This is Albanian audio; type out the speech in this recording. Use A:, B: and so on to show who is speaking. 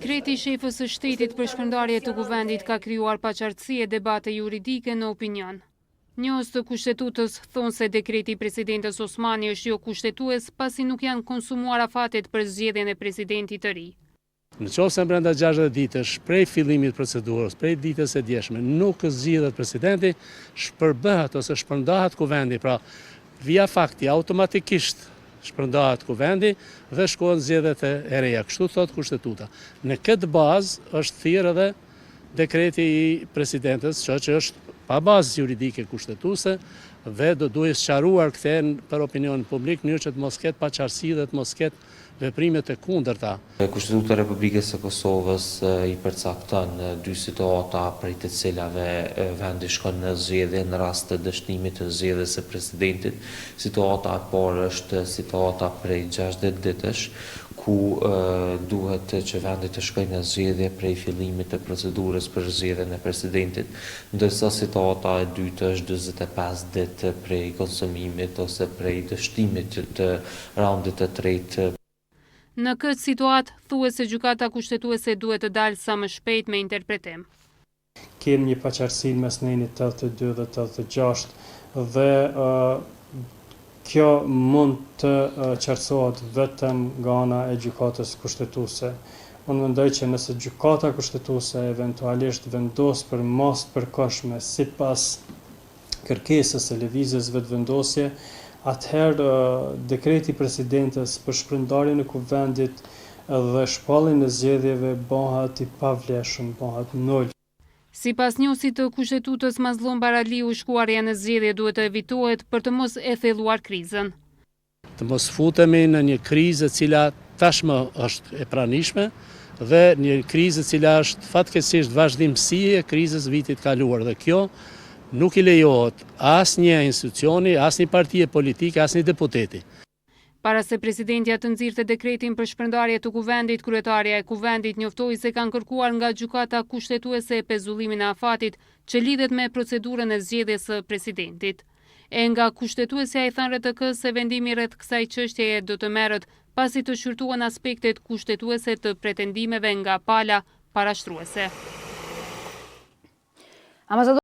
A: Dekreti i shefës së shtetit për shpërndarje të kuvendit ka krijuar paqartësi e debate juridike në opinion. Njohës të kushtetutës thonë se dekreti i presidentes Osmani është jo kushtetues pasi nuk janë konsumuar afatet për zgjedhjen e presidentit të ri.
B: Në qoftë se brenda 60 ditësh prej fillimit procedurës, prej ditës së djeshme, nuk zgjidhet presidenti, shpërbëhet ose shpërndahet kuvendi, pra via fakti automatikisht shpërndahet kuvendi dhe shkohen zgjedhjet e reja. Kështu thot kushtetuta. Në këtë bazë është thirrë edhe dekreti i presidentes, që është pa bazë juridike kushtetuese dhe do duhet sqaruar kthehen për opinionin publik në mënyrë që të mos ketë paqartësi dhe të mos ketë veprime të kundërta.
C: Kushtetuta e Republikës së Kosovës i përcakton dy situata prej të cilave vendi shkon në zgjedhje në rast të dështimit të zgjedhjes së presidentit. Situata e parë është situata prej 60 ditësh, ku duhet që vendi të shkojë në zgjedhje prej fillimit të procedurës për zgjedhjen e presidentit, ndërsa situata e dytë është 45 ditë prej konsumimit ose prej dështimit të raundit të tretë.
A: Në këtë situatë, thuhet se gjykata kushtetuese duhet të dalë sa më shpejt me interpretim.
D: Kemi një paqartësi mes nenit 82 dhe 86 dhe kjo mund të qartësohet vetëm nga ana e gjykatës kushtetuese. Unë mendoj që nëse gjykata kushtetuese eventualisht vendos për mos të përkohshme sipas kërkesës së lëvizjes vetëvendosje, atëherë dekreti presidentes për shpërndarjen e kuvendit dhe shpalljen e zgjedhjeve bëhet i pavlefshëm, bëhet nul.
A: Sipas njohësit të kushtetutës, Mazlum Baraliu, shkuarja në zgjedhje duhet të evitohet për të mos e thelluar krizën.
B: Të mos futemi në një krizë e cila tashmë është e pranishme dhe një krizë e cila është fatkeqësisht vazhdimsi e krizës vitit kaluar dhe kjo nuk i lejohet asnjë institucioni, asnjë partie politike, asnjë deputeti.
A: Para se presidentja të nxirrte dekretin për shpërndarje të kuvendit, kryetaria e kuvendit njoftoi se kanë kërkuar nga gjykata kushtetuese pezullimin e afatit që lidhet me procedurën e zgjedhjes së presidentit. E nga kushtetuesja i than RTK-s se vendimi rreth kësaj çështjeje do të merret pasi të shqyrtuan aspektet kushtetuese të pretendimeve nga pala parashtruese.